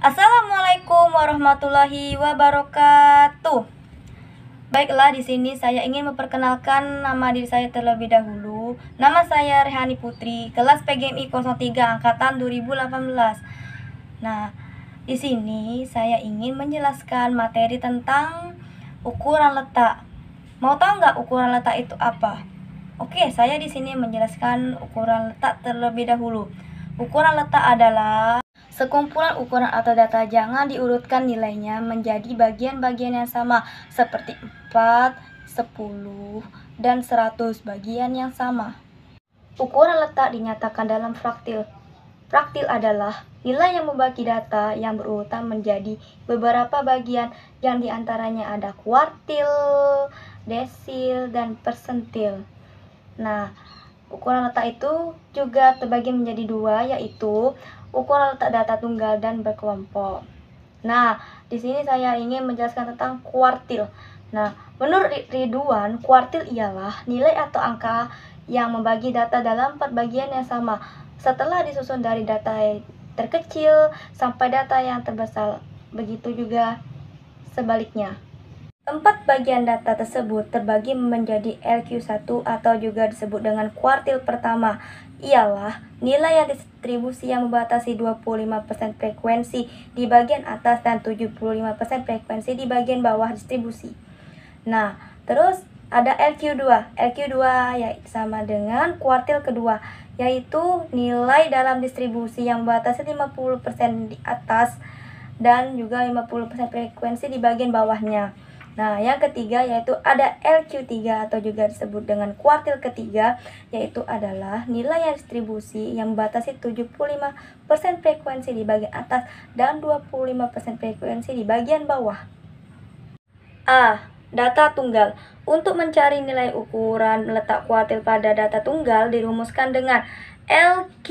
Assalamualaikum warahmatullahi wabarakatuh. Baiklah, di sini saya ingin memperkenalkan nama diri saya terlebih dahulu. Nama saya Rehani Putri, kelas PGMI 03 angkatan 2018. Nah, di sini saya ingin menjelaskan materi tentang ukuran letak. Mau tahu nggak ukuran letak itu apa? Oke, saya di sini menjelaskan ukuran letak terlebih dahulu. Ukuran letak adalah sekumpulan ukuran atau data, jangan diurutkan nilainya menjadi bagian-bagian yang sama seperti 4, 10, dan 100 bagian yang sama. Ukuran letak dinyatakan dalam fraktil. Fraktil adalah nilai yang membagi data yang berurutan menjadi beberapa bagian yang diantaranya ada kuartil, desil, dan persentil. Nah, ukuran letak itu juga terbagi menjadi dua, yaitu ukuran letak data tunggal dan berkelompok. Nah, di sini saya ingin menjelaskan tentang kuartil. Nah, menurut Ridwan, kuartil ialah nilai atau angka yang membagi data dalam 4 bagian yang sama setelah disusun dari data terkecil sampai data yang terbesar. Begitu juga sebaliknya. 4 bagian data tersebut terbagi menjadi LQ1 atau juga disebut dengan kuartil pertama, ialah nilai yang distribusi yang membatasi 25% frekuensi di bagian atas dan 75% frekuensi di bagian bawah distribusi. Nah, terus ada LQ2. LQ2 yaitu sama dengan kuartil kedua, yaitu nilai dalam distribusi yang membatasi 50% di atas dan juga 50% frekuensi di bagian bawahnya. Nah, yang ketiga yaitu ada LQ3 atau juga disebut dengan kuartil ketiga, yaitu adalah nilai yang distribusi yang membatasi 75% frekuensi di bagian atas dan 25% frekuensi di bagian bawah. Data tunggal. Untuk mencari nilai ukuran letak kuartil pada data tunggal dirumuskan dengan LQ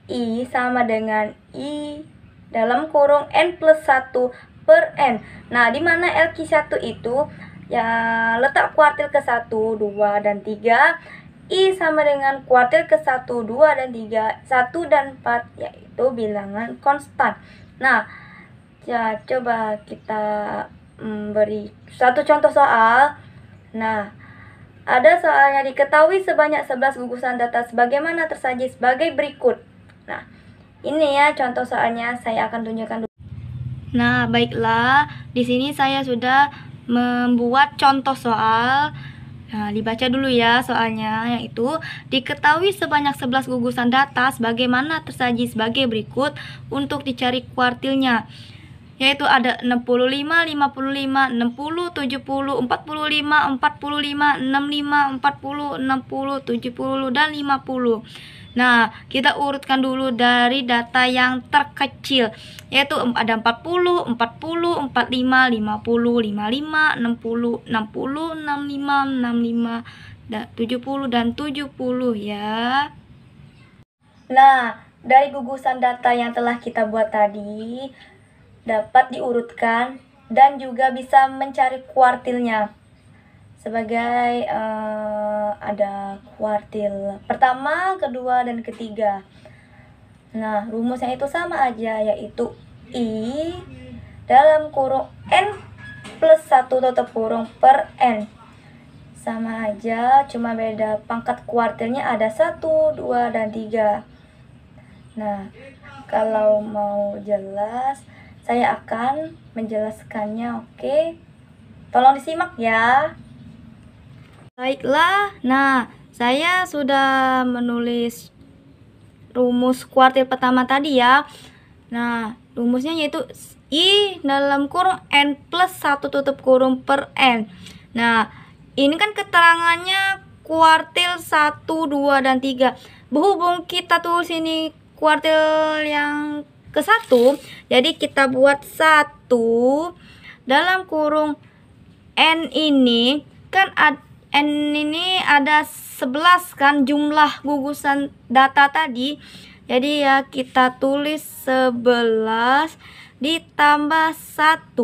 I sama dengan I dalam kurung N plus 1 per N. Nah, di mana LQ1 itu ya letak kuartil ke-1, 2, dan 3. I sama dengan kuartil ke-1, 2, dan 3, 1, dan 4, yaitu bilangan konstan. Nah, ya coba kita beri satu contoh soal. Nah, ada soalnya, diketahui sebanyak 11 gugusan data sebagaimana tersaji sebagai berikut. Nah, ini ya contoh soalnya, saya akan tunjukkan dulu. Nah, baiklah, di sini saya sudah membuat contoh soal. Nah, dibaca dulu ya soalnya, yaitu diketahui sebanyak 11 gugusan data sebagaimana tersaji sebagai berikut untuk dicari kuartilnya. Yaitu ada 65, 55, 60, 70, 45, 45, 65, 40, 60, 70, dan 50. Nah, kita urutkan dulu dari data yang terkecil, yaitu ada 40, 40, 45, 50, 55, 60, 60, 65, 65, 70, dan 70 ya. Nah, dari gugusan data yang telah kita buat tadi dapat diurutkan dan juga bisa mencari kuartilnya. Sebagai ada kuartil pertama, kedua, dan ketiga. Nah, rumusnya itu sama aja, yaitu I dalam kurung N plus 1 tutup kurung per N. Sama aja, cuma beda pangkat kuartilnya ada 1, 2, dan 3. Nah, kalau mau jelas, saya akan menjelaskannya, oke? Tolong disimak ya. Baiklah, nah saya sudah menulis rumus kuartil pertama tadi ya. Nah, rumusnya yaitu I dalam kurung N plus 1 tutup kurung per N. Nah, ini kan keterangannya kuartil 1, 2, dan 3. Berhubung kita tulis ini kuartil yang ke-1, jadi kita buat 1 dalam kurung N ini kan N ini ada 11 kan jumlah gugusan data tadi. Jadi ya kita tulis 11 ditambah 1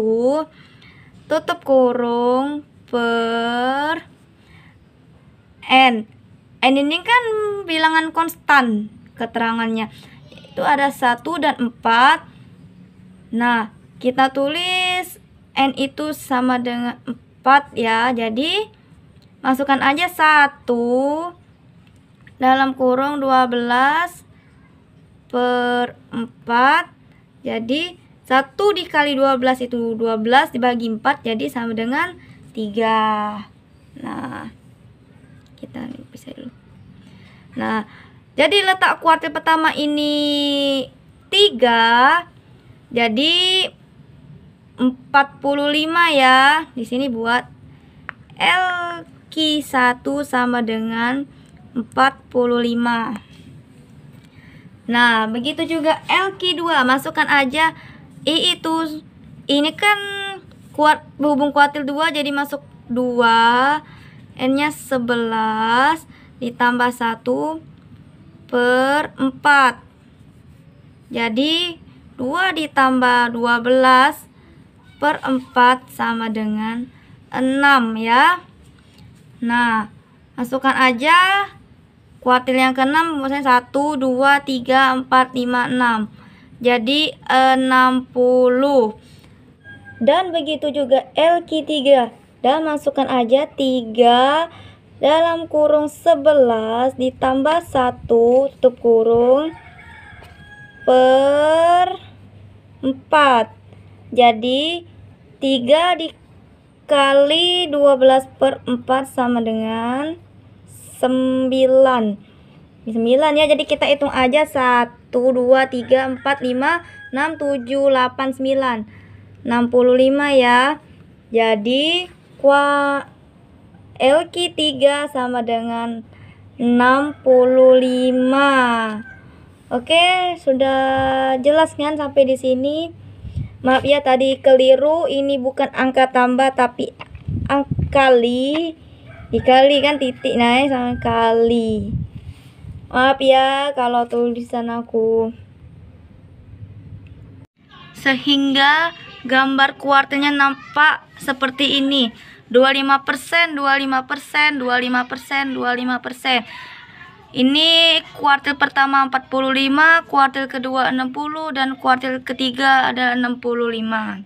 tutup kurung per N. N ini kan bilangan konstan keterangannya. Itu ada 1 dan 4. Nah, kita tulis N itu sama dengan 4 ya. Jadi masukkan aja 1 dalam kurung 12 per 4. Jadi 1 dikali 12 itu 12 dibagi 4, jadi sama dengan 3. Nah, kita bisa dulu. Nah, jadi letak kuartil pertama ini 3. Jadi 45 ya. Di sini buat LQ1 sama dengan 45. Nah, begitu juga LQ2, masukkan aja I itu, ini kan berhubung kuartil 2 jadi masuk 2, N-nya 11 ditambah 1 per 4. Jadi 2 ditambah 12 per 4 sama dengan 6 ya. Nah, masukkan aja kuartil yang ke-6, misalnya 1, 2, 3, 4, 5, 6. Jadi 60. Dan begitu juga LQ3. Dan masukkan aja 3 dalam kurung 11 ditambah 1 tutup kurung per 4. Jadi 3 dikali 12 per 4 sama dengan 9 ya. Jadi kita hitung aja 1, 2, 3, 4, 5, 6, 7, 8, 9 65 ya. Jadi LQ3 sama dengan 65. Oke, sudah jelas kan sampai di sini? Maaf ya tadi keliru, ini bukan angka tambah tapi angka kali. Dikali kan titik naik sama kali. Maaf ya kalau tulisan aku. Sehingga gambar kuartilnya nampak seperti ini. 25%, 25%, 25%, 25%. Ini kuartil pertama 45, kuartil kedua 60, dan kuartil ketiga ada 65.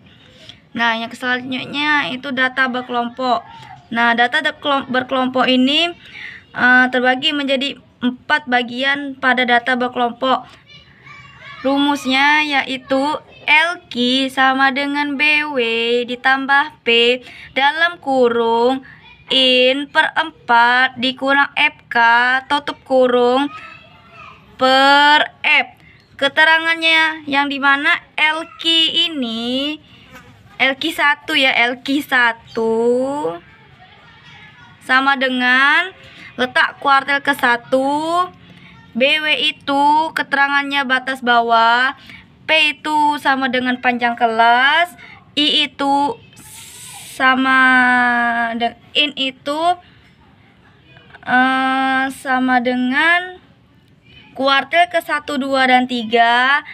Nah, yang selanjutnya itu data berkelompok. Nah, data berkelompok ini terbagi menjadi 4 bagian pada data berkelompok. Rumusnya yaitu LQ sama dengan BW ditambah P dalam kurung in per 4 dikurang FK tutup kurung per F. Keterangannya yang dimana LQ ini LQ1 ya, LQ1 sama dengan letak kuartil ke-1, BW itu keterangannya batas bawah, P itu sama dengan panjang kelas, I itu sama in itu sama dengan kuartil ke-1, 2, dan 3.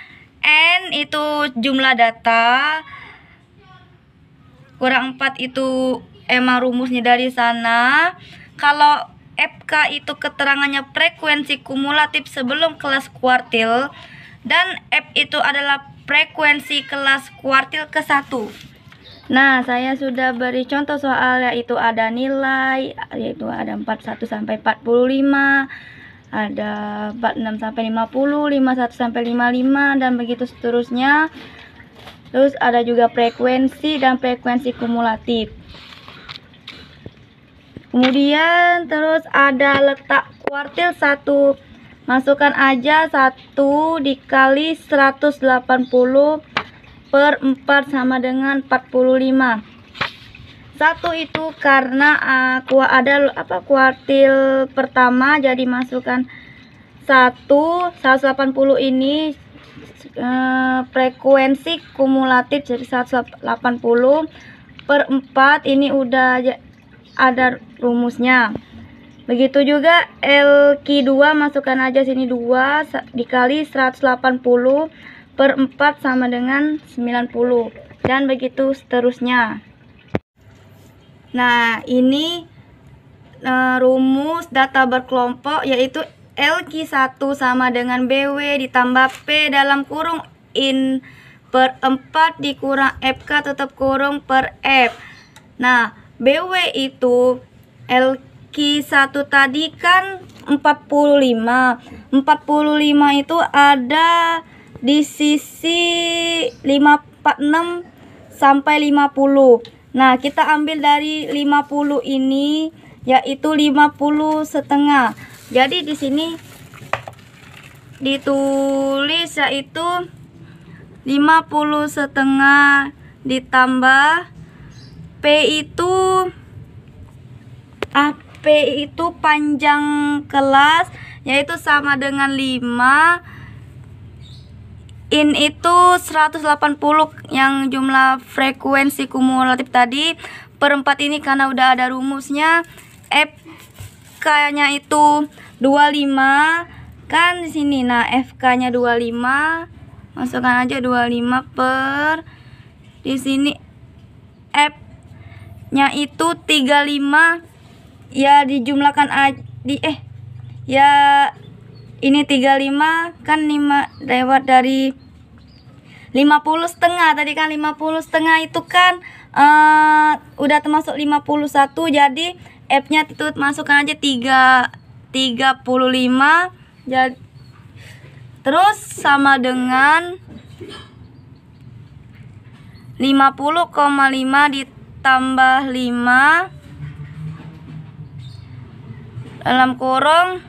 N itu jumlah data, kurang 4 itu emang rumusnya dari sana. Kalau FK itu keterangannya frekuensi kumulatif sebelum kelas kuartil, dan F itu adalah frekuensi kelas kuartil ke-1. Nah, saya sudah beri contoh soal, yaitu ada nilai, yaitu ada 41 sampai 45, ada 46 sampai 50, 51 sampai 55, dan begitu seterusnya. Terus ada juga frekuensi dan frekuensi kumulatif. Kemudian terus ada letak kuartil 1. Masukkan aja 1 dikali 180 per 4 sama dengan 45. 1 itu karena ada kuartil pertama, jadi masukkan 180 ini frekuensi kumulatif, jadi 180 per 4 ini udah ada rumusnya. Begitu juga LQ2, masukkan aja sini 2 dikali 180 per 4 sama dengan 90, dan begitu seterusnya. Nah, ini rumus data berkelompok, yaitu LQ1 sama dengan BW ditambah P dalam kurung in per 4 dikurang FK tutup kurung per F. Nah, BW itu LQ1 tadi kan 45. 45 itu ada di sisi 46 sampai 50. Nah, kita ambil dari 50 ini yaitu 50 setengah. Jadi di sini ditulis yaitu 50 setengah ditambah P itu panjang kelas yaitu sama dengan 5. In itu 180 yang jumlah frekuensi kumulatif tadi per 4 ini karena udah ada rumusnya. FK-nya itu 25 kan di sini. Nah, FK-nya 25. Masukkan aja 25 per di sini F-nya itu 35. Ya dijumlahkan ya ini 35 kan 5 lewat dari 50 setengah. Tadi kan 50 setengah itu kan udah termasuk 51. Jadi F-nya itu masukkan aja 35. Jadi terus sama dengan 50,5 ditambah 5 dalam kurung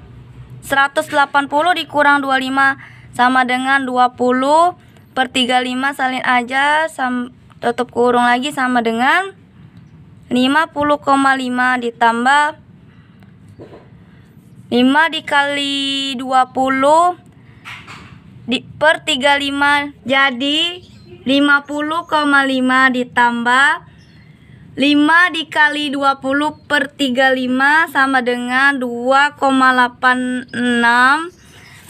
180 dikurang 25 sama dengan 20 per 35 salin aja tutup kurung lagi sama dengan 50,5 ditambah 5 dikali 20 per 35 jadi 50,5 ditambah 5 dikali 20 per 35 sama dengan 2,86.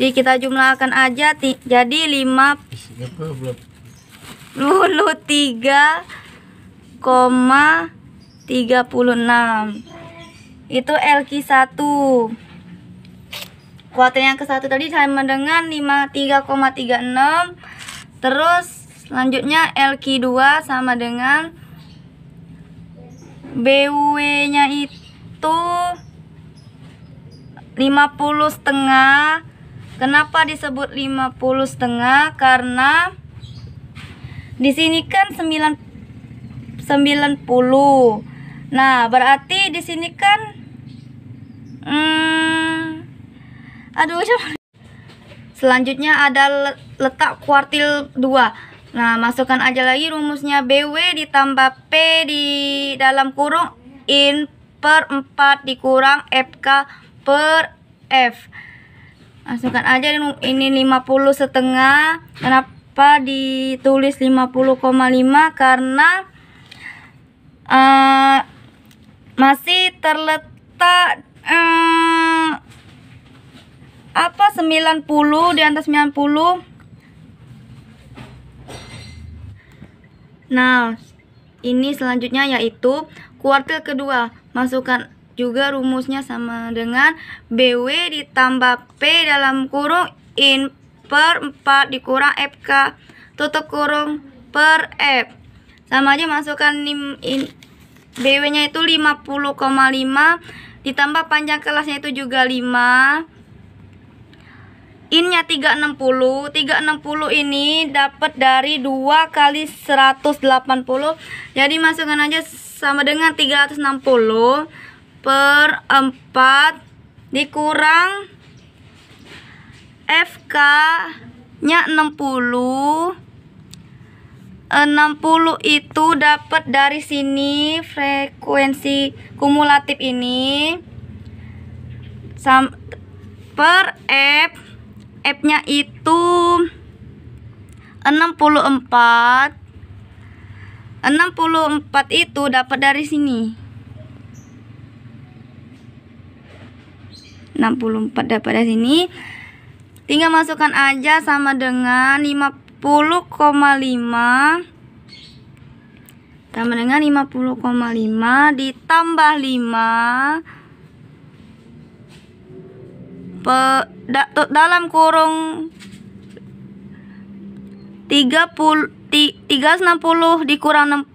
Jadi kita jumlahkan aja jadi 53,36. Itu LQ1. Kuartil yang ke-1 tadi sama dengan 53,36. Terus selanjutnya LQ2 sama dengan BW-nya itu 50 setengah. Kenapa disebut 50 setengah? Karena di sini kan 90. Nah, berarti di sini kan selanjutnya ada letak kuartil 2. Nah, masukkan aja lagi rumusnya BW ditambah P di dalam kurung in per 4 dikurang FK per F. Masukkan aja ini 50 setengah. Kenapa ditulis 50,5? Karena masih terletak 90 di atas 90. Nah, ini selanjutnya yaitu kuartil kedua. Masukkan juga rumusnya sama dengan BW ditambah P dalam kurung in per 4 dikurang FK tutup kurung per F. Sama aja masukkan BW-nya itu 50,5 ditambah panjang kelasnya itu juga 5. In-nya 360. 360 ini dapat dari 2 kali 180. Jadi masukkan aja sama dengan 360 per 4 dikurang FK-nya 60. 60 itu dapat dari sini frekuensi kumulatif ini per F. F-nya itu 64. 64 itu dapat dari sini. 64 dapat dari sini. Tinggal masukkan aja sama dengan 50,5 sama dengan 50,5 ditambah 5 dalam kurung 30 360 dikurang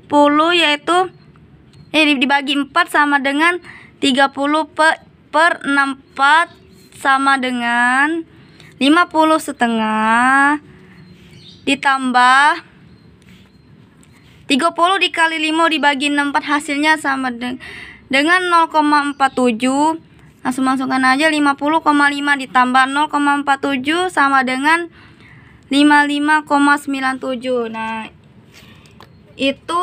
60 yaitu dibagi 4 sama dengan 30 per 64 sama dengan 50 setengah ditambah 30 dikali 5 dibagi 64 hasilnya sama dengan 0,47. Langsung masukkan aja 50,5 ditambah 0,47 sama dengan 55,97. Nah, itu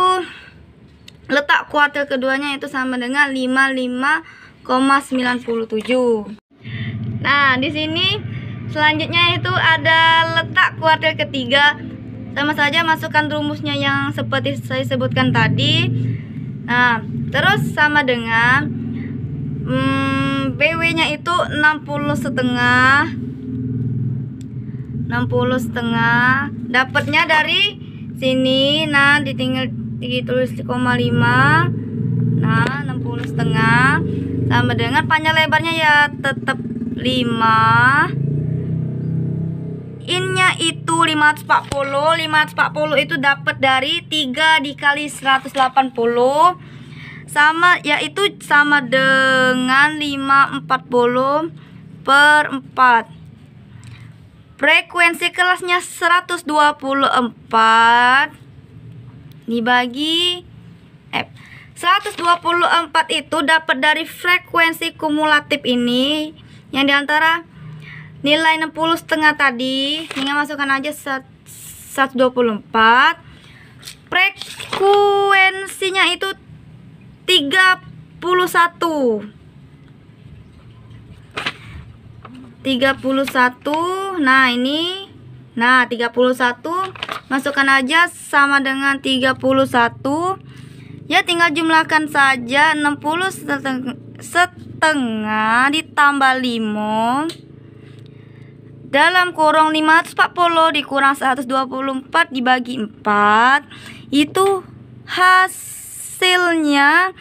letak kuartil keduanya itu sama dengan 55,97. Nah, di sini selanjutnya itu ada letak kuartil ketiga. Sama saja masukkan rumusnya yang seperti saya sebutkan tadi. Nah, terus sama dengan BW nya itu 60 setengah. Dapatnya dari sini. Nah, ditinggal ditulis 0,5. Nah, 60 setengah sama dengan panjang lebarnya ya tetap 5. In-nya itu 540. 540 itu dapat dari 3 dikali 180 sama yaitu sama dengan 540 per 4. Frekuensi kelasnya 124 dibagi F. 124 itu dapat dari frekuensi kumulatif ini yang diantara nilai 60 setengah tadi. Tinggal masukkan aja 124. Frekuensinya itu 31. Nah, ini. Nah, 31 masukkan aja sama dengan 31. Ya, tinggal jumlahkan saja 60 setengah ditambah 5 dalam kurung 540 dikurang 124 dibagi 4 itu hasilnya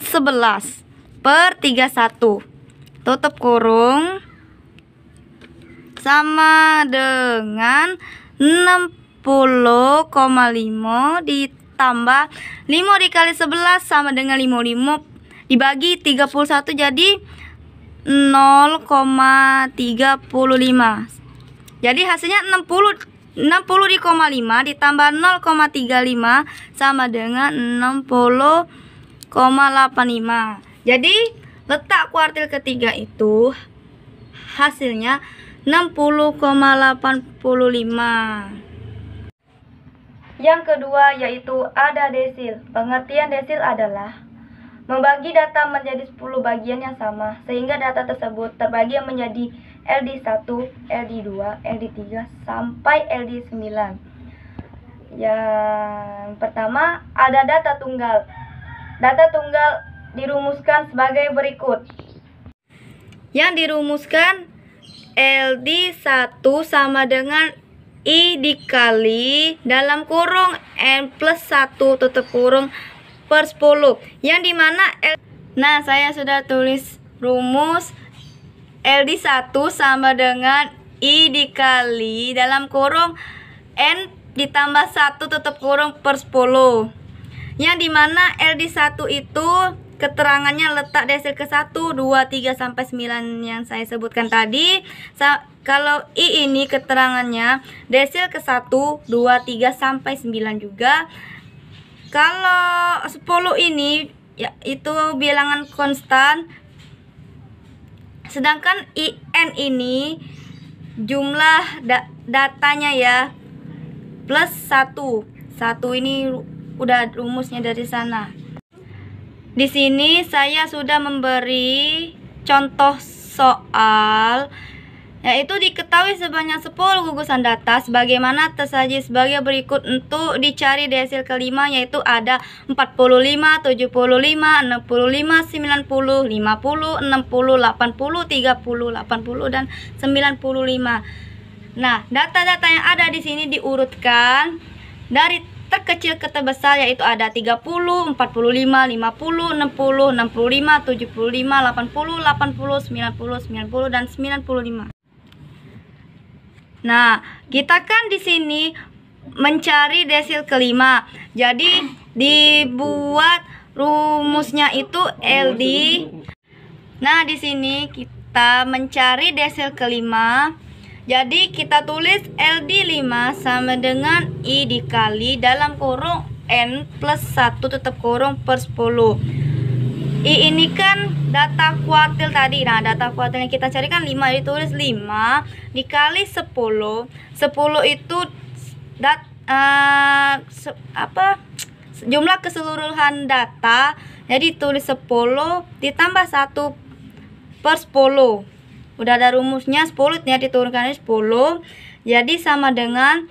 11 per 31. Tutup kurung sama dengan 60,5 ditambah 5 dikali 11 sama dengan 55 dibagi 31 jadi 0,35. Jadi hasilnya 60,5 ditambah 0,35 sama dengan 60,85. Jadi letak kuartil ketiga itu hasilnya 60,85. Yang kedua yaitu ada desil. Pengertian desil adalah membagi data menjadi 10 bagian yang sama sehingga data tersebut terbagi menjadi LD1, LD2, LD3 sampai LD9. Yang pertama ada data tunggal. Data tunggal dirumuskan sebagai berikut. Yang dirumuskan LD1 sama dengan I dikali dalam kurung N plus 1 tutup kurung per 10. Yang dimana nah, saya sudah tulis rumus LD1 sama dengan I dikali dalam kurung N ditambah 1 tutup kurung per 10. Yang dimana LD1 itu keterangannya letak desil ke 1, 2, 3 sampai 9 yang saya sebutkan tadi. Kalau I ini keterangannya desil ke 1, 2, 3 sampai 9 juga. Kalau 10 ini ya itu bilangan konstan. Sedangkan IN ini jumlah datanya ya plus 1. 1 ini udah rumusnya dari sana. Di sini saya sudah memberi contoh soal yaitu diketahui sebanyak 10 gugusan data sebagaimana tersaji sebagai berikut. Untuk dicari desil kelima yaitu ada 45, 75, 65, 90, 50, 60, 80, 30, 80 dan 95. Nah, data-data yang ada di sini diurutkan dari terkecil ke terbesar yaitu ada 30, 45, 50, 60, 65, 75, 80, 90, 90 dan 95. Nah, kita kan di sini mencari desil kelima. Jadi dibuat rumusnya itu LD. Nah, di sini kita mencari desil kelima. Jadi kita tulis LD 5 sama dengan I dikali dalam kurung N plus 1 tutup kurung per 10. I ini kan data kuartil tadi. Nah, data kuartil yang kita cari kan 5, ditulis 5 dikali 10. 10 itu jumlah keseluruhan data. Jadi tulis 10 ditambah 1 per 10. Udah ada rumusnya, 10 nya diturunkan 10. Jadi sama dengan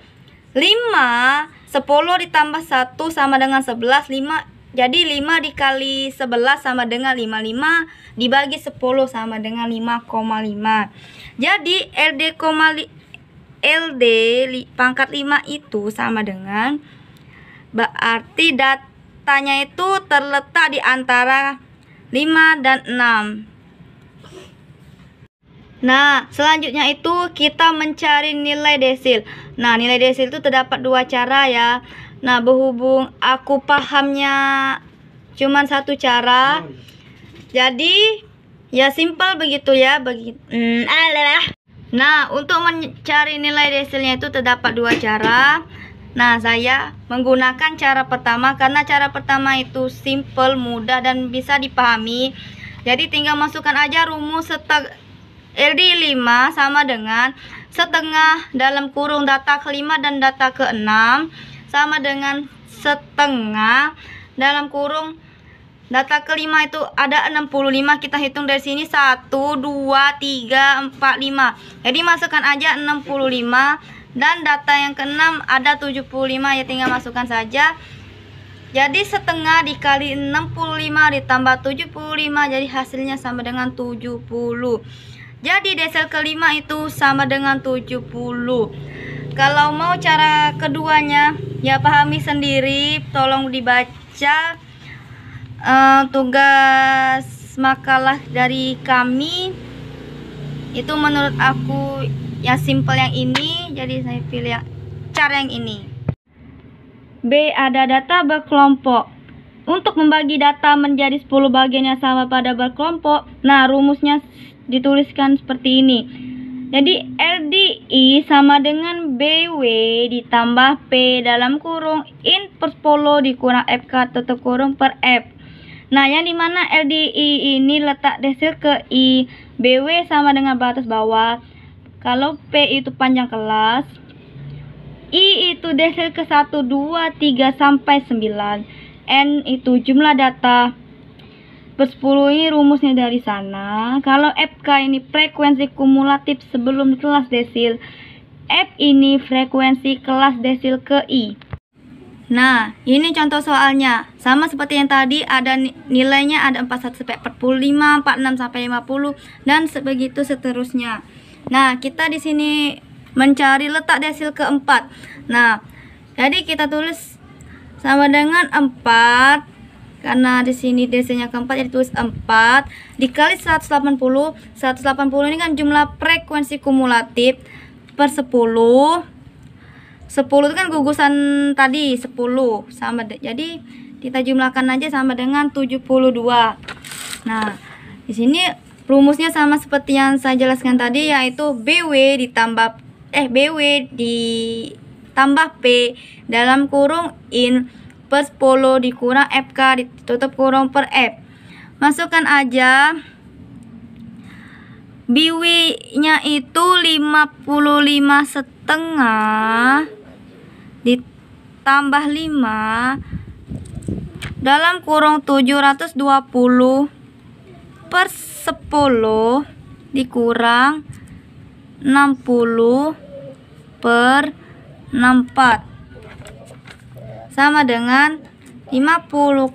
5. 10 ditambah 1 sama dengan 11. 5. Jadi 5 dikali 11 sama dengan 55 dibagi 10 sama dengan 5,5. Jadi LD pangkat 5 itu sama dengan, berarti datanya itu terletak di antara 5 dan 6. Nah, selanjutnya itu kita mencari nilai desil. Nah, nilai desil itu terdapat dua cara ya. Nah, berhubung aku pahamnya cuman satu cara, jadi ya simpel begitu ya. Nah, untuk mencari nilai desilnya itu terdapat dua cara. Nah, saya menggunakan cara pertama karena cara pertama itu simple, mudah dan bisa dipahami. Jadi tinggal masukkan aja rumus LD 5 sama dengan setengah dalam kurung data kelima dan data keenam sama dengan setengah dalam kurung data kelima itu ada 65. Kita hitung dari sini 1, 2, 3, 4, 5. Jadi masukkan aja 65 dan data yang keenam ada 75 ya, tinggal masukkan saja. Jadi setengah dikali 65 ditambah 75, jadi hasilnya sama dengan 70. Jadi desil kelima itu sama dengan 70. Kalau mau cara keduanya ya pahami sendiri, tolong dibaca tugas makalah dari kami. Itu menurut aku yang simple yang ini, jadi saya pilih cara yang ini. B. Ada data berkelompok. Untuk membagi data menjadi 10 bagian yang sama pada berkelompok, nah rumusnya dituliskan seperti ini. Jadi LDI sama dengan BW ditambah P dalam kurung in per 10 dikurang FK tutup kurung per F. Nah, yang dimana LDI ini letak desil ke I, BW sama dengan batas bawah. Kalau P itu panjang kelas, I itu desil ke 1, 2, 3 sampai 9. N itu jumlah data per 10, ini rumusnya dari sana. Kalau FK ini frekuensi kumulatif sebelum kelas desil, F ini frekuensi kelas desil ke I. Nah, ini contoh soalnya. Sama seperti yang tadi, ada nilainya ada 41 sampai 45, 46 sampai 50 dan sebegitu seterusnya. Nah, kita di sini mencari letak desil keempat. Nah, jadi kita tulis sama dengan 4. Karena di sini desilnya keempat, jadi tulis 4 dikali 180. 180 ini kan jumlah frekuensi kumulatif per 10. 10 itu kan gugusan tadi 10 sama jadi kita jumlahkan aja sama dengan 72. Nah, di sini rumusnya sama seperti yang saya jelaskan tadi, yaitu BW ditambah P dalam kurung in per 10 dikurang FK ditutup kurung per F. Masukkan aja BW nya itu 55 setengah ditambah 5 dalam kurung 720 per 10 dikurang 60 per 64 sama dengan 50,5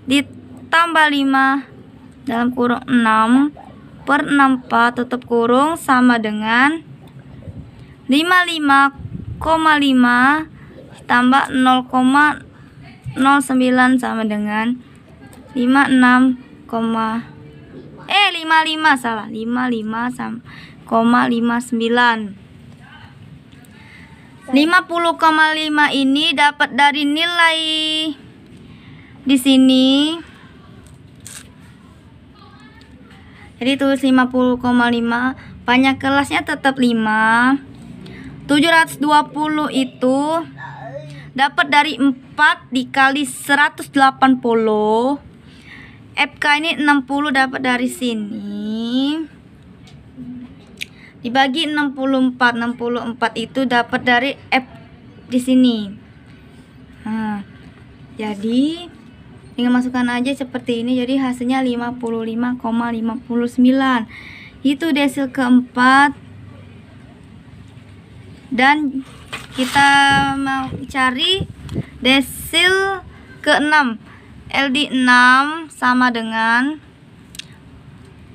ditambah 5 dalam kurung 6 per 64 tutup kurung sama dengan 55,5 ditambah 0,09 sama dengan 55,59. 50,5 ini dapat dari nilai di sini. Jadi tulis 50,5, banyak kelasnya tetap 5. 720 itu dapat dari 4 dikali 180. FK ini 60 dapat dari sini. Dibagi 64. 64 itu dapat dari F di sini. Nah, jadi tinggal masukkan aja seperti ini. Jadi hasilnya 55,59. Itu desil keempat. Dan kita mau cari desil ke-6. LD 6 sama dengan,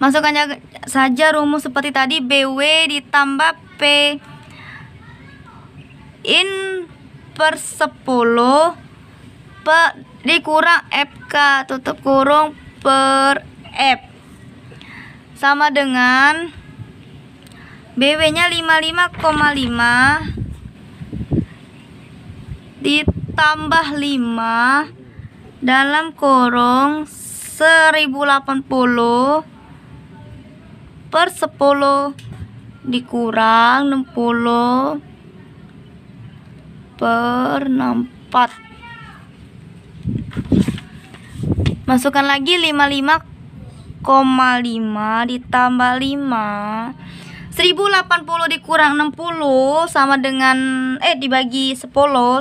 masukkan saja rumus seperti tadi, BW ditambah P in per 10 dikurang FK tutup kurung per F sama dengan BW nya 55,5 ditambah 5 dalam kurung 1080 per 10 dikurang 60 per 64. Masukkan lagi 55,5 ditambah 5. 1080 dikurang 60 sama dengan dibagi 10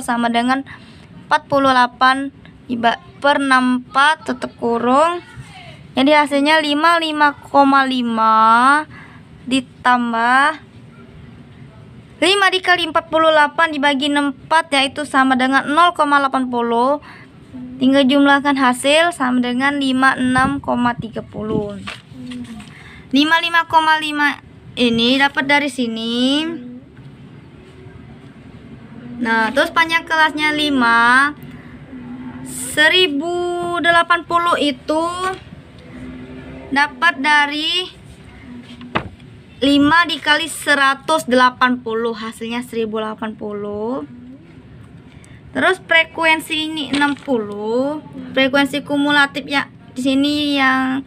sama dengan 48 per 64 tutup kurung. Jadi hasilnya 55,5 ditambah 5 dikali 48 dibagi 64 yaitu sama dengan 0,80. Tinggal jumlahkan hasil sama dengan 56,30. 55,5 ini dapat dari sini. Nah, terus panjang kelasnya 5. 1080 itu dapat dari 5 dikali 180, hasilnya 1080. Terus frekuensi ini 60. Frekuensi kumulatif ya di sini yang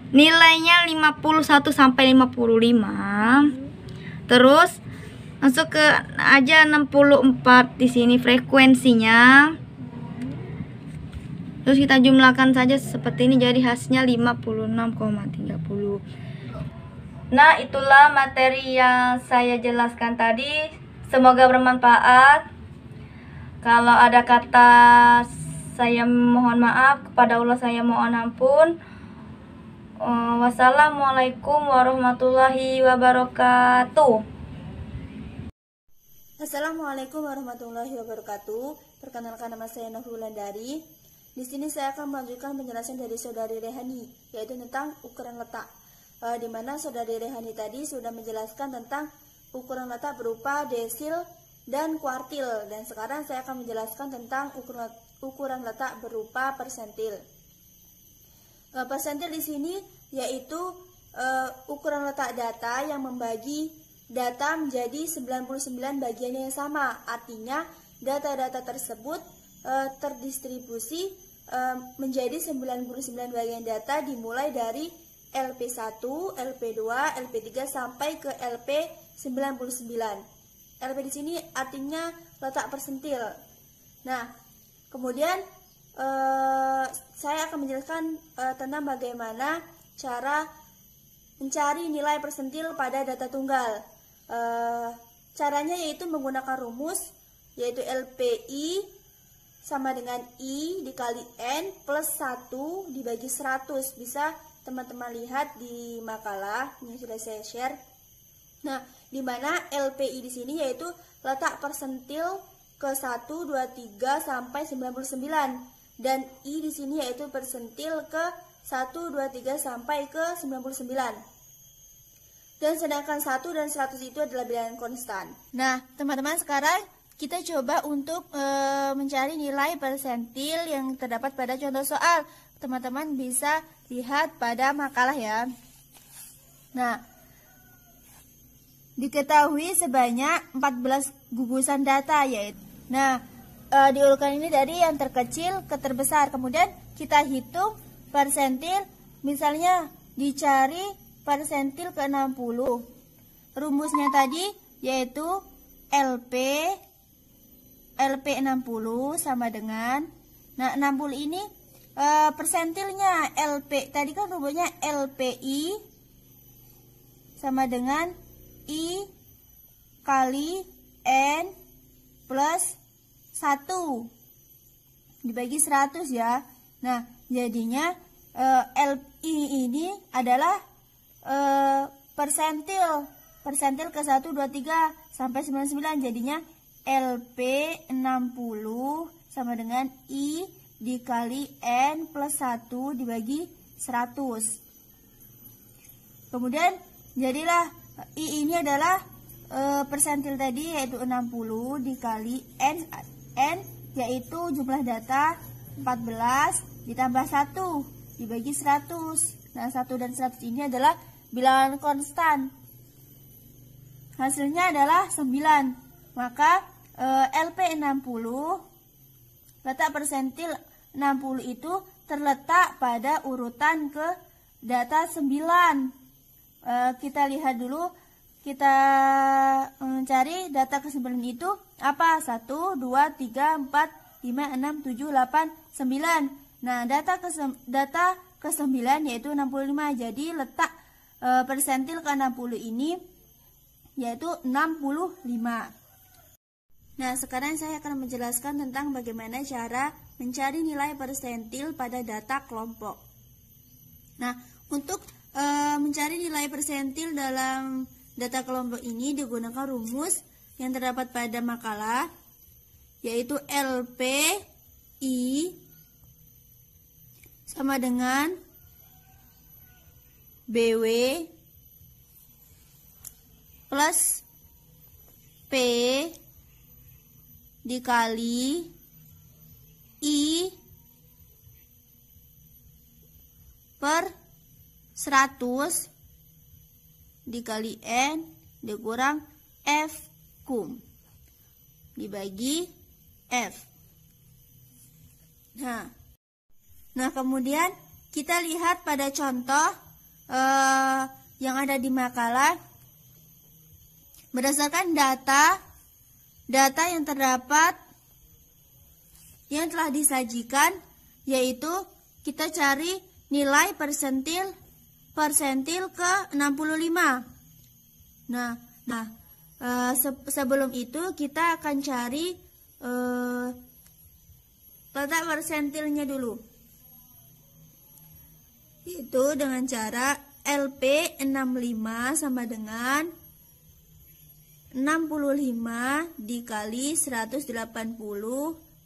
nilainya 51 sampai 55. Terus masuk ke aja 64 di sini frekuensinya. Terus kita jumlahkan saja seperti ini, jadi hasilnya 56,30. Nah, itulah materi yang saya jelaskan tadi. Semoga bermanfaat. Kalau ada kata saya mohon maaf, kepada Allah saya mohon ampun. Wassalamualaikum warahmatullahi wabarakatuh. Assalamualaikum warahmatullahi wabarakatuh. Perkenalkan, nama saya Nurhulandari. Di sini saya akan melanjutkan penjelasan dari Saudari Rehani, yaitu tentang ukuran letak. Di mana Saudari Rehani tadi sudah menjelaskan tentang ukuran letak berupa desil dan kuartil, dan sekarang saya akan menjelaskan tentang ukuran letak berupa persentil. Persentil di sini yaitu ukuran letak data yang membagi data menjadi 99 bagian yang sama. Artinya data-data tersebut terdistribusi menjadi 99 bagian data dimulai dari LP1, LP2, LP3 sampai ke LP99. LP di sini artinya letak persentil. Nah, kemudian saya akan menjelaskan tentang bagaimana cara mencari nilai persentil pada data tunggal. Caranya yaitu menggunakan rumus, yaitu LPI sama dengan I dikali N plus 1 dibagi 100. Bisa teman-teman lihat di makalah yang sudah saya share. Nah, di mana LPI di sini yaitu letak persentil ke 1, 2, 3 sampai 99, dan I di sini yaitu persentil ke 1, 2, 3 sampai ke 99. Dan sedangkan 1 dan 100 itu adalah bilangan konstan. Nah, teman-teman, sekarang kita coba untuk mencari nilai persentil yang terdapat pada contoh soal. Teman-teman bisa lihat pada makalah ya. Nah, diketahui sebanyak 14 gugusan data yaitu. Nah, diurutkan ini dari yang terkecil ke terbesar. Kemudian kita hitung persentil, misalnya dicari persentil ke 60. Rumusnya tadi yaitu LP 60 sama dengan, nah 60 ini persentilnya LP, tadi kan rumusnya LPI sama dengan I kali N plus 1 dibagi 100 ya. Nah, jadinya LI ini adalah persentil ke 1, 2, 3 sampai 99. Jadinya LP 60 sama dengan I dikali N plus 1 dibagi 100. Kemudian jadilah I ini adalah persentil tadi yaitu 60 dikali N yaitu jumlah data 14 ditambah 1 dibagi 100. Nah, 1 dan 100 ini adalah bilangan konstan. Hasilnya adalah 9. Maka LP 60, letak persentil 60 itu terletak pada urutan ke data 9. Kita lihat dulu, kita mencari data ke 9 itu apa? 1, 2, 3, 4, 5, 6, 7, 8, 9. Nah, data ke 9 yaitu 65. Jadi letak persentil ke 60 ini yaitu 65. Nah, sekarang saya akan menjelaskan tentang bagaimana cara mencari nilai persentil pada data kelompok. Nah, untuk mencari nilai persentil dalam data kelompok ini digunakan rumus yang terdapat pada makalah, yaitu LPI sama dengan BW plus P dikali I per 100 dikali N dikurang F kum dibagi F. Nah, kemudian kita lihat pada contoh yang ada di makalah. Berdasarkan data yang terdapat yang telah disajikan, yaitu kita cari nilai persentil ke 65. Nah, sebelum itu kita akan cari letak persentilnya dulu, itu dengan cara LP 65 sama dengan 65 dikali 180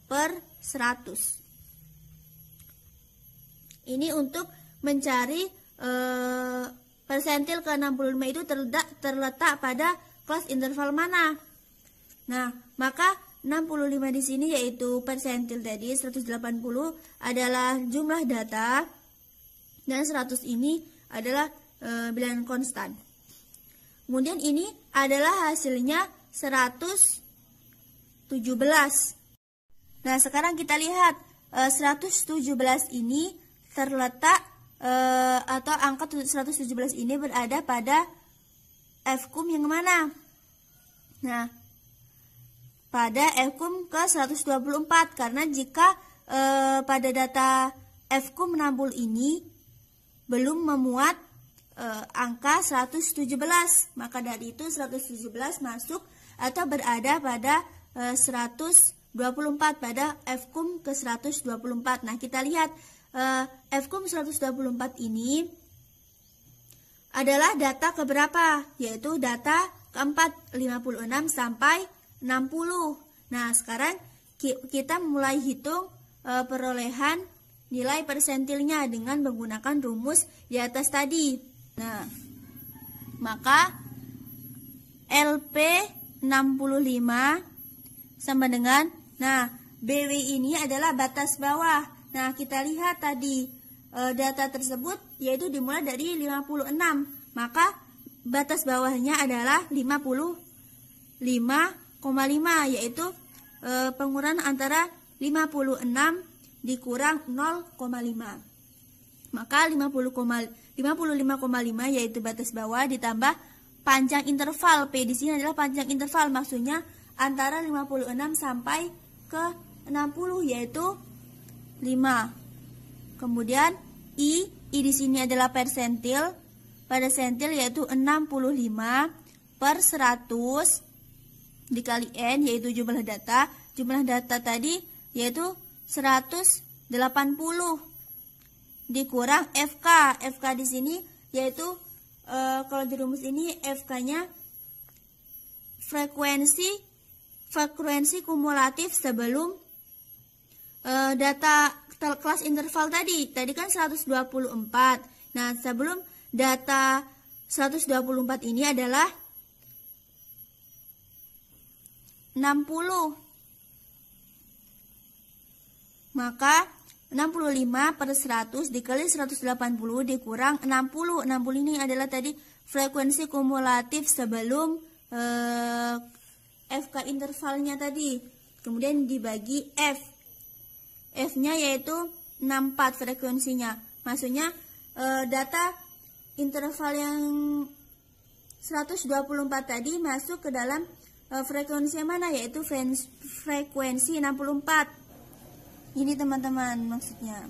per 100. Ini untuk mencari persentil ke 65 itu terletak pada kelas interval mana. Nah, maka 65 di sini yaitu persentil tadi, 180 adalah jumlah data, dan 100 ini adalah bilangan konstan. Kemudian ini adalah hasilnya 117. Nah, sekarang kita lihat 117 ini terletak atau angka 117 ini berada pada F kum yang mana? Nah, pada F kum ke 124, karena jika pada data F kum 60 ini belum memuat angka 117, maka dari itu 117 masuk atau berada pada 124 pada F kum ke 124. Nah, kita lihat F kum 124 ini adalah data keberapa? Yaitu data keempat, 56 sampai 60. Nah, sekarang kita mulai hitung perolehan nilai persentilnya dengan menggunakan rumus di atas tadi. Nah, maka LP 65 sama dengan, nah, BW ini adalah batas bawah. Nah, kita lihat tadi data tersebut yaitu dimulai dari 56. Maka batas bawahnya adalah 55,5, yaitu pengurangan antara 56 dikurang 0,5. Maka 55,5 yaitu batas bawah ditambah panjang interval. P di sini adalah panjang interval, maksudnya antara 56 sampai ke 60 yaitu 5. Kemudian I di sini adalah persentil. Pada sentil yaitu 65 per 100 dikali N yaitu jumlah data. Jumlah data tadi yaitu 180 dikurang FK. FK di sini yaitu kalau di rumus ini FK-nya frekuensi kumulatif sebelum data kelas interval tadi. Tadi kan 124. Nah, sebelum data 124 ini adalah 60. Maka 65 per 100 dikali 180 dikurang 60. 60 ini adalah tadi frekuensi kumulatif sebelum FK intervalnya tadi. Kemudian dibagi F. F-nya yaitu 64 frekuensinya. Maksudnya data interval yang 124 tadi masuk ke dalam frekuensi yang mana, yaitu frekuensi 64. Ini teman-teman maksudnya.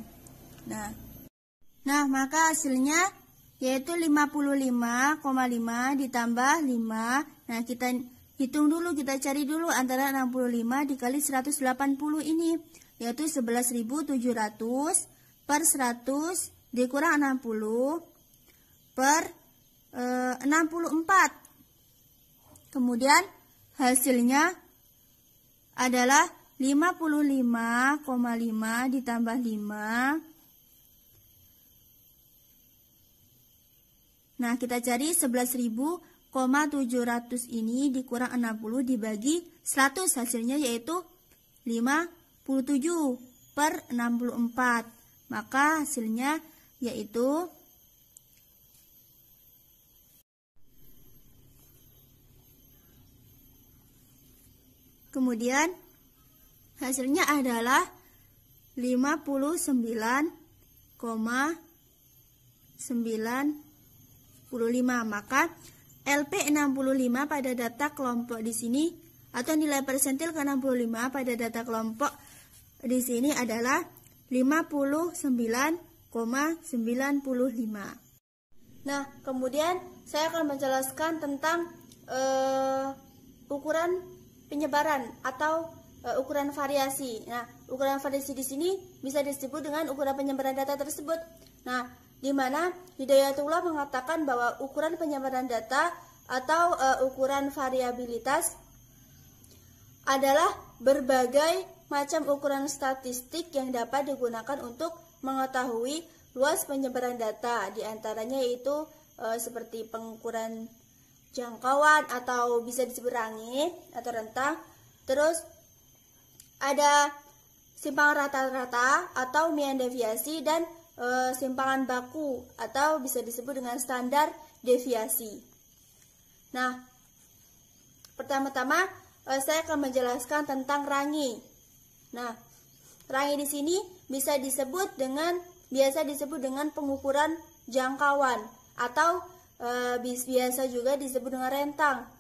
Nah, maka hasilnya yaitu 55,5 ditambah 5. Nah, kita hitung dulu, kita cari dulu antara 65 dikali 180 ini, yaitu 11.700 per 100 dikurang 60 per 64. Kemudian hasilnya adalah 55,5 ditambah 5. Nah, kita cari 11.700 ini dikurang 60 dibagi 100. Hasilnya yaitu 57 per 64. Maka hasilnya yaitu kemudian hasilnya adalah 59,95. Maka LP65 pada data kelompok di sini atau nilai persentil ke-65 pada data kelompok di sini adalah 59,95. Nah, kemudian saya akan menjelaskan tentang ukuran penyebaran atau ukuran variasi. Nah, ukuran variasi di sini bisa disebut dengan ukuran penyebaran data tersebut. Nah, di mana Hidayatullah mengatakan bahwa ukuran penyebaran data atau ukuran variabilitas adalah berbagai macam ukuran statistik yang dapat digunakan untuk mengetahui luas penyebaran data. Di antaranya yaitu seperti pengukuran jangkauan atau bisa disebut range atau rentang. Terus ada simpangan rata-rata atau mean deviasi dan simpangan baku atau bisa disebut dengan standar deviasi. Nah, pertama-tama saya akan menjelaskan tentang range. Nah, range di sini biasa disebut dengan pengukuran jangkauan atau biasa juga disebut dengan rentang.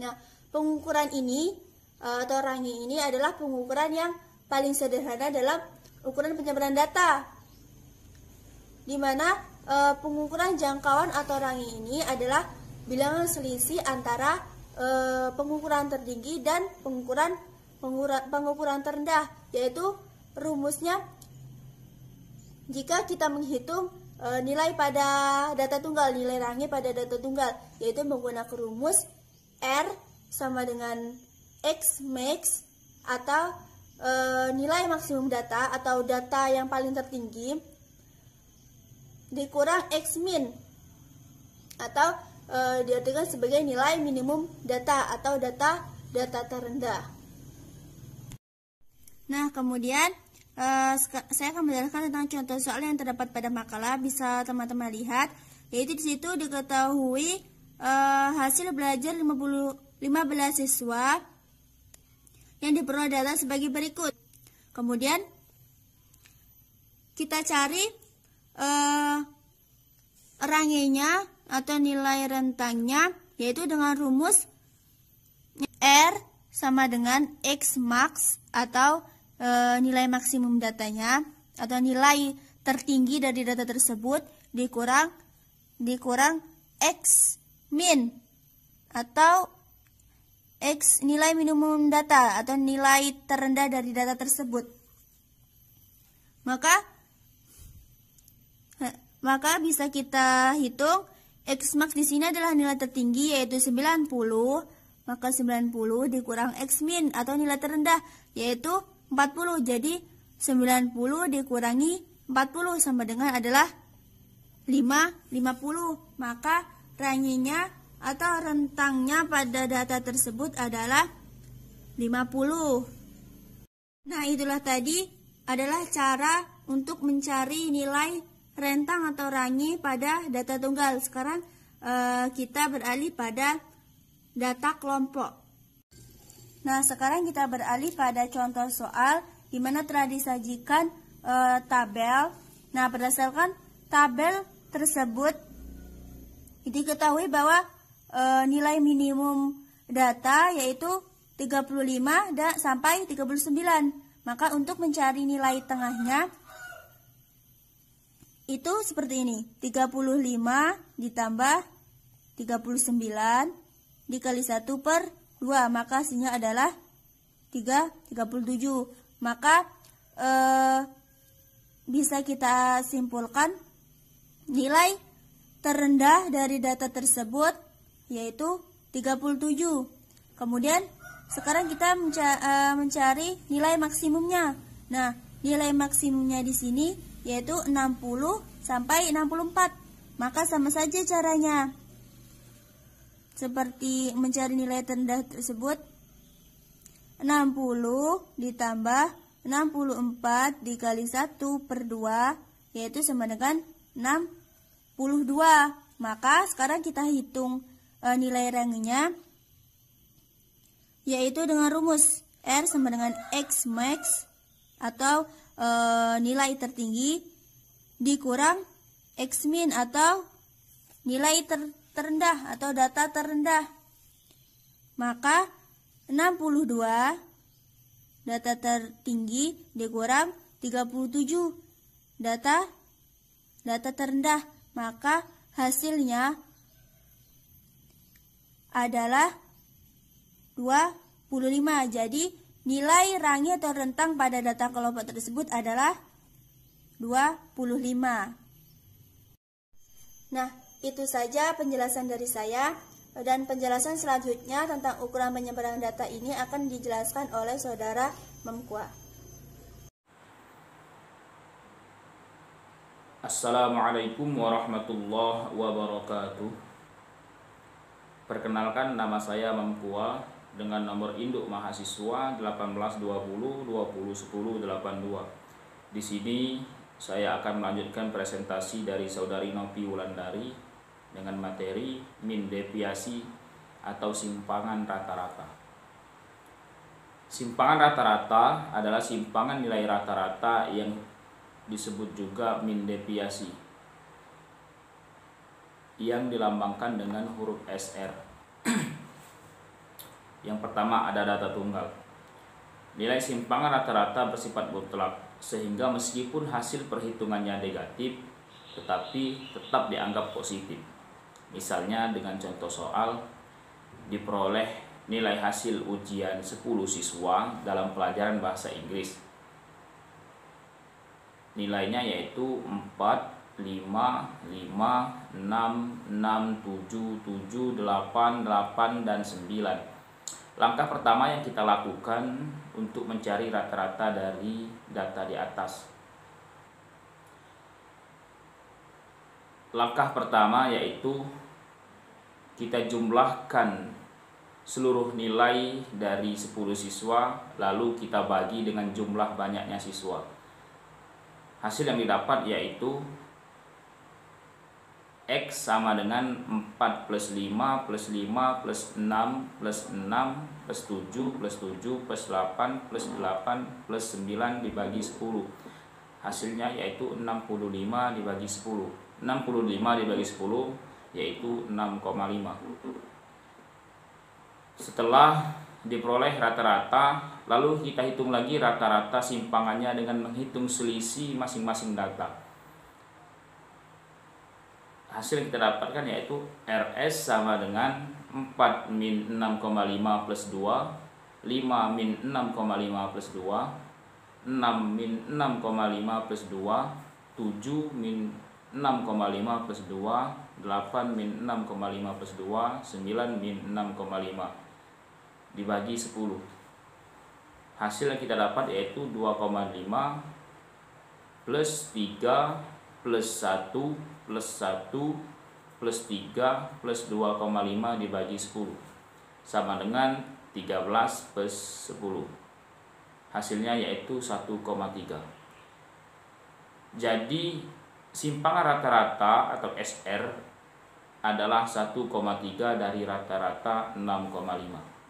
Nah, pengukuran ini atau range ini adalah pengukuran yang paling sederhana dalam ukuran penyebaran data, di mana pengukuran jangkauan atau range ini adalah bilangan selisih antara pengukuran tertinggi dan pengukuran terendah, yaitu rumusnya jika kita menghitung nilai pada data tunggal, nilai range pada data tunggal, yaitu menggunakan rumus R sama dengan X max atau nilai maksimum data atau data yang paling tertinggi dikurang X min atau diartikan sebagai nilai minimum data atau data terendah. Nah, kemudian saya akan menjelaskan tentang contoh soal yang terdapat pada makalah. Bisa teman-teman lihat yaitu di situ diketahui hasil belajar 15 siswa yang diperoleh data sebagai berikut. Kemudian kita cari rangenya atau nilai rentangnya, yaitu dengan rumus R sama dengan X max atau nilai maksimum datanya atau nilai tertinggi dari data tersebut dikurang X min atau X nilai minimum data atau nilai terendah dari data tersebut. Maka bisa kita hitung X max di sini adalah nilai tertinggi yaitu 90, maka 90 dikurang X min atau nilai terendah yaitu 40. Jadi 90 dikurangi 40 sama dengan adalah 50. Maka rangenya atau rentangnya pada data tersebut adalah 50. Nah, itulah tadi adalah cara untuk mencari nilai rentang atau range pada data tunggal. Sekarang kita beralih pada data kelompok. Nah, sekarang kita beralih pada contoh soal di mana telah disajikan tabel. Nah, berdasarkan tabel tersebut diketahui bahwa nilai minimum data yaitu 35 sampai 39. Maka untuk mencari nilai tengahnya itu seperti ini. 35 ditambah 39 dikali 1/2, maka hasilnya adalah 37. Maka bisa kita simpulkan nilai terendah dari data tersebut yaitu 37. Kemudian sekarang kita mencari nilai maksimumnya. Nah, nilai maksimumnya di sini yaitu 60 sampai 64. Maka sama saja caranya. Seperti mencari nilai terendah tersebut, 60 ditambah 64 dikali 1/2 yaitu sama dengan 62. Maka sekarang kita hitung nilai rangenya yaitu dengan rumus R sama dengan X max atau nilai tertinggi dikurang X min atau nilai terendah atau data terendah. Maka 62 data tertinggi dikurang 37 data terendah. Maka hasilnya adalah 25. Jadi nilai range atau rentang pada data kelompok tersebut adalah 25. Nah, itu saja penjelasan dari saya, dan penjelasan selanjutnya tentang ukuran penyebaran data ini akan dijelaskan oleh saudara Memkua. Assalamualaikum warahmatullahi wabarakatuh. Perkenalkan, nama saya Memkua dengan nomor induk mahasiswa 1820201082. Di sini saya akan melanjutkan presentasi dari saudari Novi Wulandari dengan materi min deviasi atau simpangan rata-rata. Simpangan rata-rata adalah simpangan nilai rata-rata yang disebut juga min deviasi yang dilambangkan dengan huruf SR. Yang pertama ada data tunggal. Nilai simpangan rata-rata bersifat mutlak, sehingga meskipun hasil perhitungannya negatif, tetapi tetap dianggap positif. Misalnya dengan contoh soal, diperoleh nilai hasil ujian 10 siswa dalam pelajaran bahasa Inggris. Nilainya yaitu 4, 5, 5, 6, 6, 7, 7, 8, 8, dan 9. Langkah pertama yang kita lakukan untuk mencari rata-rata dari data di atas. Langkah pertama yaitu kita jumlahkan seluruh nilai dari 10 siswa, lalu kita bagi dengan jumlah banyaknya siswa. Hasil yang didapat yaitu X sama dengan 4 plus 5 plus 5 plus 6 plus 6 plus 7 plus 7 plus 8 plus 8 plus 9 dibagi 10. Hasilnya yaitu 65 dibagi 10. 65 dibagi 10 yaitu 6,5. Setelah diperoleh rata-rata, lalu kita hitung lagi rata-rata simpangannya dengan menghitung selisih masing-masing data. Hasil yang kita dapatkan yaitu RS sama dengan 4 min 6,5 plus 2, 5 min 6,5 plus 2, 6 min 6,5 plus 2, 7 min 6,5 plus 2, 8 min 6,5 plus 2, 9 min 6,5 dibagi 10. Hasil yang kita dapat yaitu 2,5 plus 3 plus 1 plus 1 plus 3 plus 2,5 dibagi 10 sama dengan 13 plus 10. Hasilnya yaitu 1,3. Jadi simpangan rata-rata atau SR adalah 1,3 dari rata-rata 6,5.